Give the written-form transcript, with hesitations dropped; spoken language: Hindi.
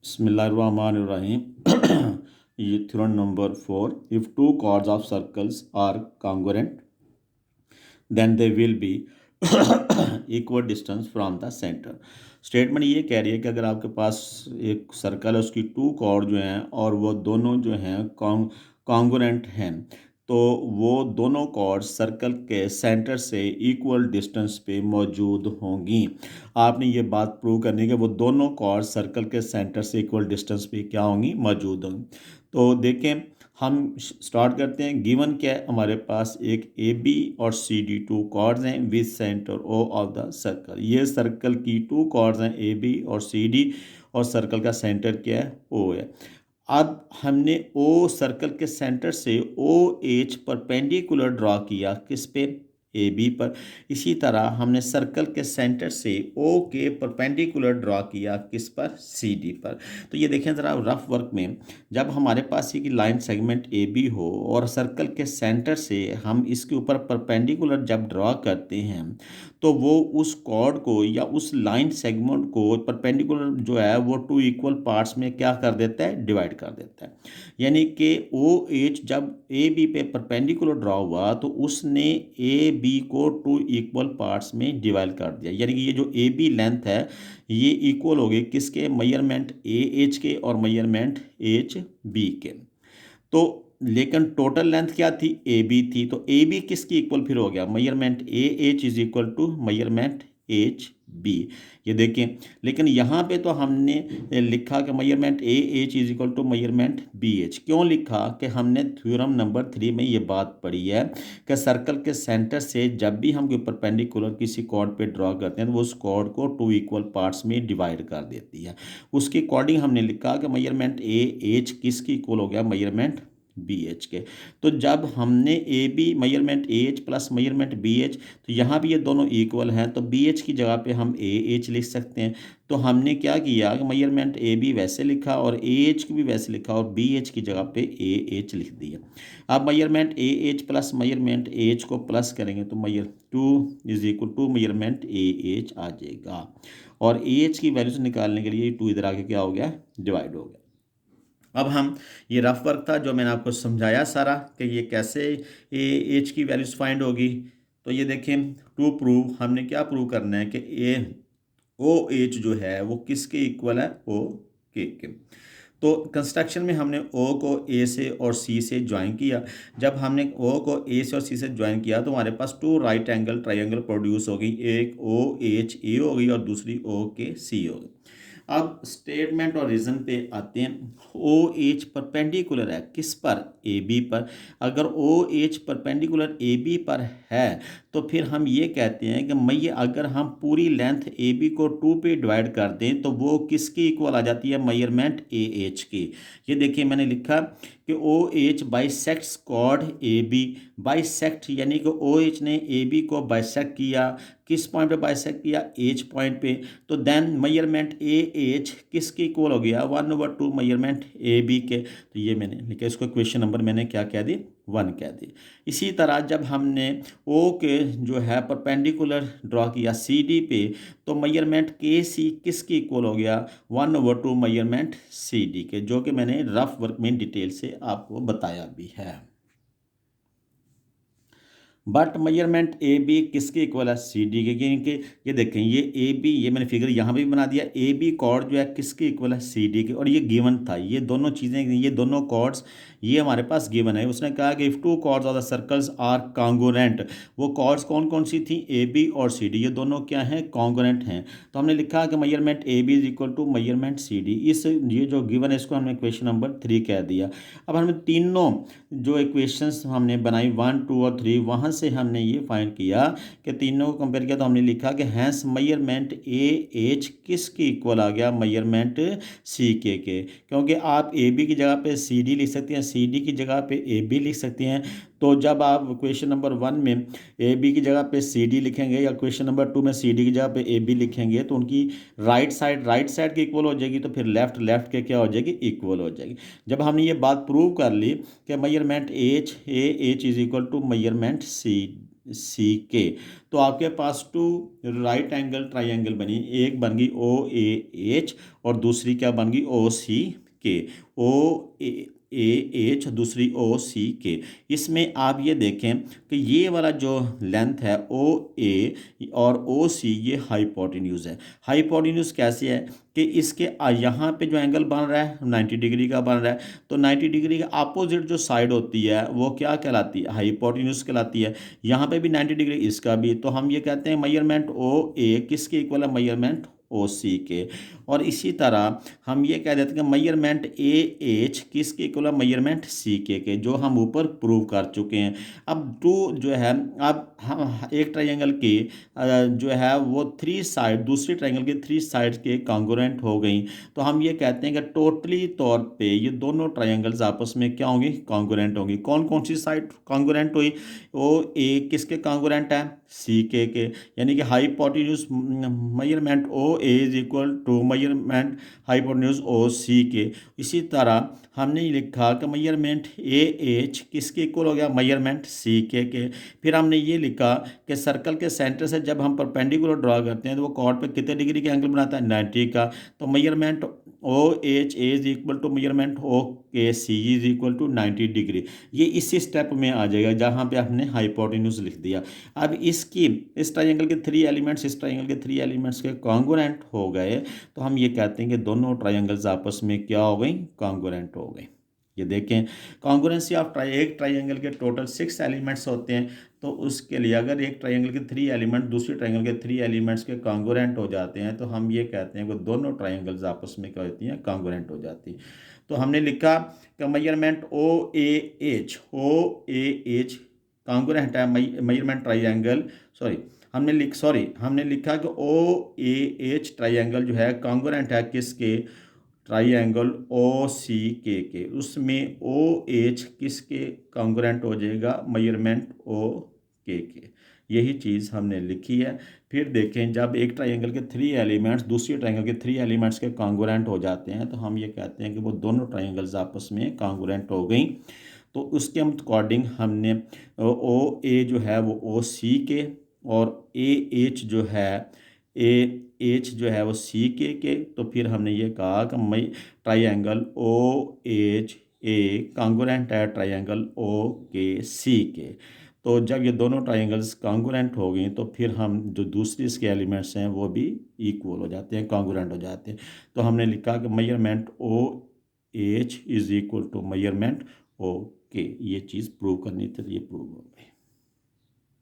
Bismillahirrahmanirrahim. Theorem number 4. If two chords of circles are congruent, then they will be equal distance from the center. Statement ये कह रही है कि अगर आपके पास एक सर्कल है, उसकी टू कॉर्ड जो हैं और वो दोनों जो हैं कॉन्ग्रुएंट हैं, तो वो दोनों कॉर्ड सर्कल के सेंटर से इक्वल डिस्टेंस पे मौजूद होंगी। आपने ये बात प्रूव करनी है कि वो दोनों कॉर्ड सर्कल के सेंटर से इक्वल डिस्टेंस पे क्या होंगी, मौजूद होंगी। तो देखें, हम स्टार्ट करते हैं। गिवन क्या है, हमारे पास एक ए बी और सी डी टू कॉर्ड्स हैं with centre O of the circle. ये सर्कल की टू कॉर्ड्स हैं ए बी और सी डी, और सर्कल का सेंटर क्या है, ओ है। अब हमने ओ सर्कल के सेंटर से ओ एच परपेंडिकुलर ड्रॉ किया, किस पे, ए बी पर। इसी तरह हमने सर्कल के सेंटर से ओ के परपेंडिकुलर ड्रॉ किया, किस पर, सी डी पर। तो ये देखें ज़रा रफ वर्क में, जब हमारे पास ये लाइन सेगमेंट ए बी हो और सर्कल के सेंटर से हम इसके ऊपर परपेंडिकुलर जब ड्रॉ करते हैं, तो वो उस कॉर्ड को या उस लाइन सेगमेंट को परपेंडिकुलर जो है वो टू इक्वल पार्ट्स में क्या कर देता है, डिवाइड कर देता है। यानी कि ओ एच जब ए बी पे परपेंडिकुलर ड्रॉ हुआ तो उसने ए बी को टू इक्वल पार्ट्स में डिवाइड कर दिया। यानी कि ये जो ए बी लेंथ है ये इक्वल हो गई किसके, मेजरमेंट ए एच के और मेजरमेंट एच बी के। तो लेकिन टोटल लेंथ क्या थी, ए बी थी। तो ए बी किसकी इक्वल फिर हो गया, measurement A H is equal to measurement H B. ये देखें, लेकिन यहाँ पे तो हमने लिखा कि measurement A H is equal to measurement B H. क्यों लिखा कि हमने थ्योरम नंबर 3 में ये बात पढ़ी है कि सर्कल के सेंटर से जब भी हम कोई परपेंडिकुलर किसी कॉर्ड पे ड्रॉ करते हैं तो वो उस कॉर्ड को टू इक्वल पार्ट्स में डिवाइड कर देती है। उसके अकॉर्डिंग हमने लिखा कि मेजरमेंट ए एच किसकी इक्वल हो गया, मेजरमेंट बी एच के। तो जब हमने A B measurement A H plus measurement B H, तो यहाँ भी ये दोनों इक्वल हैं, तो बी एच की जगह पे हम ए एच लिख सकते हैं। तो हमने क्या किया कि मेजरमेंट ए बी वैसे लिखा और ए एच की भी वैसे लिखा और बी एच की जगह पे ए एच लिख दिया। अब measurement A H plus measurement A H को प्लस करेंगे तो measure two is equal to measurement A H आ जाएगा, और ए एच की वैल्यूज निकालने के लिए टू इधर आके क्या हो गया, डिवाइड हो गया। अब हम ये रफ वर्क था जो मैंने आपको समझाया सारा कि ये कैसे ए एच की वैल्यूज फाइंड होगी। तो ये देखें, टू प्रूव हमने क्या प्रूव करना है कि ए ओ एच जो है वो किसके इक्वल है, ओ के। तो कंस्ट्रक्शन में हमने ओ को ए से और सी से ज्वाइन किया। जब हमने ओ को ए से और सी से ज्वाइन किया तो हमारे पास two right angle triangle produce हो गई, एक ओ एच ए हो गई और दूसरी ओ के सी हो गई। अब स्टेटमेंट और रीजन पे आते हैं। ओ एच परपेंडिकुलर है किस पर, ए बी पर। अगर O H perpendicular A B पर है तो फिर हम ये कहते हैं कि मैं ये अगर हम पूरी लेंथ ए बी को टू पे डिवाइड कर दें तो वो किसकी इक्वल आ जाती है, मेजरमेंट ए एच की। ये देखिए मैंने लिखा कि O H bisects chord A B. Bisect यानी कि ओ एच ने ए बी को बाइसेक्ट किया, किस पॉइंट पे बाइसेक्ट किया, एच पॉइंट पे। तो देन मेजरमेंट ए एच किसकी इक्वल हो गया, 1/2 मेजरमेंट ए बी के। तो ये मैंने लिखा, इसको क्वेश्चन नंबर मैंने क्या कह दी, 1 कह दी। इसी तरह जब हमने ओ के जो है परपेंडिकुलर ड्रॉ किया सी डी पे, तो मेजरमेंट के सी किसकी इक्वल हो गया, 1/2 मेजरमेंट सी डी के, जो कि मैंने रफ वर्क में डिटेल से आपको बताया भी है। बट मेजरमेंट ए बी किसके इक्वल है, सी डी के। क्योंकि ये देखें, ये ए बी, ये मैंने फिगर यहाँ भी बना दिया, ए बी कॉर्ड जो है किसके इक्वल है, सी डी के। और ये गिवन था, ये दोनों चीज़ें, ये दोनों कॉर्ड्स ये हमारे पास गिवन है। उसने कहा कि if two chords of the circles are congruent, वो कॉर्ड्स कौन कौन सी थी, ए बी और सी डी, ये दोनों क्या हैं, कॉन्ग्रुएंट हैं। तो हमने लिखा कि measurement A B is equal to measurement C D. इस ये जो गिवन है इसको हमने क्वेश्चन नंबर 3 कह दिया। अब हमने तीनों जो इक्वेशंस हमने बनाई 1 2 और 3, वहाँ से हमने ये फाइंड किया कि तीनों को कंपेयर किया तो हमने लिखा कि हैंस मेजरमेंट ए एच किसकी इक्वल आ गया, मेजरमेंट सी के। क्योंकि आप ए बी की जगह पे सी डी लिख सकते हैं, सी डी की जगह पे ए बी लिख सकते हैं। तो जब आप क्वेश्चन नंबर 1 में ए बी की जगह पे सी डी लिखेंगे या क्वेश्चन नंबर 2 में सी डी की जगह पे ए बी लिखेंगे तो उनकी राइट साइड की इक्वल हो जाएगी, तो फिर लेफ्ट के क्या हो जाएगी, इक्वल हो जाएगी। जब हमने ये बात प्रूव कर ली कि measurement H A H is equal to measurement C C K. तो आपके पास टू राइट एंगल ट्राइंगल बनी, एक बन गई ओ ए एच और दूसरी क्या बन गई ओ सी के। ओ ए एच, दूसरी ओ सी के। इसमें आप ये देखें कि ये वाला जो लेंथ है ओ ए और ओ सी, ये हाइपोटेन्यूज है। हाइपोटेन्यूज कैसे है कि इसके यहाँ पे जो एंगल बन रहा है 90 डिग्री का बन रहा है, तो 90 डिग्री के अपोजिट जो साइड होती है वो क्या कहलाती है, हाइपोटेन्यूज कहलाती है। यहाँ पे भी 90 डिग्री, इसका भी। तो हम ये कहते हैं मेजरमेंट ओ ए किसके इक्वल है, मेजरमेंट ओ सी के। और इसी तरह हम ये कह देते हैं कि मेजरमेंट ए एच किसके इक्वल है, मेजरमेंट सी के, जो हम ऊपर प्रूव कर चुके हैं। अब टू जो है, अब हम एक ट्राइंगल के जो है वो थ्री साइड, दूसरी ट्राइंगल के थ्री साइड के कॉन्ग्रुएंट हो गई। तो हम ये कहते हैं कि टोटली तौर पे ये दोनों ट्राइंगल्स आपस में क्या होंगी, कॉन्ग्रुएंट होंगी। कौन कौन सी साइड कॉन्ग्रुएंट हुई, ओ ए किसके कॉन्ग्रुएंट है, सी के। यानी कि hypotenuse measurement O A is equal to measurement hypotenuse O C K. इसी तरह हमने लिखा कि मेजरमेंट ए एच किसके इक्वल हो गया, मेजरमेंट सी के। फिर हमने ये लिखा कि सर्कल के सेंटर से जब हम परपेंडिकुलर ड्रा करते हैं तो वो कॉर्ड पे कितने डिग्री के एंगल बनाता है, 90 का। तो measurement O H is equal to measurement O K C is equal to 90 degree. ये इसी स्टेप में आ जाएगा जहाँ पे हमने हाइपोटेन्यूज लिख दिया। अब इसकी, इस ट्राइंगल के थ्री एलिमेंट्स इस ट्राइंगल के थ्री एलिमेंट्स के कॉन्ग्रुएंट हो गए, तो हम ये कहते हैं कि दोनों ट्राइंगल्स आपस में क्या हो गई, कॉन्ग्रुएंट हो गई। ये देखें, कॉन्ग्रुएंसी ऑफ एक ट्राइंगल के टोटल 6 एलिमेंट्स होते हैं, तो उसके लिए अगर एक ट्राइंगल के थ्री एलिमेंट दूसरी ट्राइंगल के थ्री एलिमेंट्स के कॉन्ग्रुएंट हो जाते हैं, तो हम ये कहते हैं कि दोनों ट्राइंगल्स आपस में क्या होती हैं, कॉन्ग्रुएंट हो जाती हैं। तो हमने लिखा कि measurement O A H congruent है मेजरमेंट ट्राइंगल, हमने लिखा कि ओ ए एच ट्राइंगल जो है कॉन्ग्रुएंट है किसके, ट्राइंगल ओ सी के। उसमें ओ एच किसके कॉन्ग्रुएंट हो जाएगा, मेजरमेंट ओ के। यही चीज़ हमने लिखी है। फिर देखें, जब एक ट्राइंगल के थ्री एलिमेंट्स दूसरी ट्राइंगल के थ्री एलिमेंट्स के कॉन्ग्रुएंट हो जाते हैं, तो हम ये कहते हैं कि वो दोनों ट्राइंगल्स आपस में कॉन्ग्रुएंट हो गई। तो उसके अकॉर्डिंग हमने ओ ए जो है वो ओ सी के, और ए एच जो है वो सी के। तो फिर हमने ये कहा कि मई triangle O H A congruent है triangle O K C K. तो जब ये दोनों ट्राइंगल्स कॉन्ग्रुएंट हो गई, तो फिर हम जो दूसरी इसके एलिमेंट्स हैं वो भी इक्वल हो जाते हैं, कॉन्ग्रुएंट हो जाते हैं। तो हमने लिखा कि measurement O H is equal to measurement O K. ये चीज़ प्रूव करनी थी, ये प्रूव हो गई।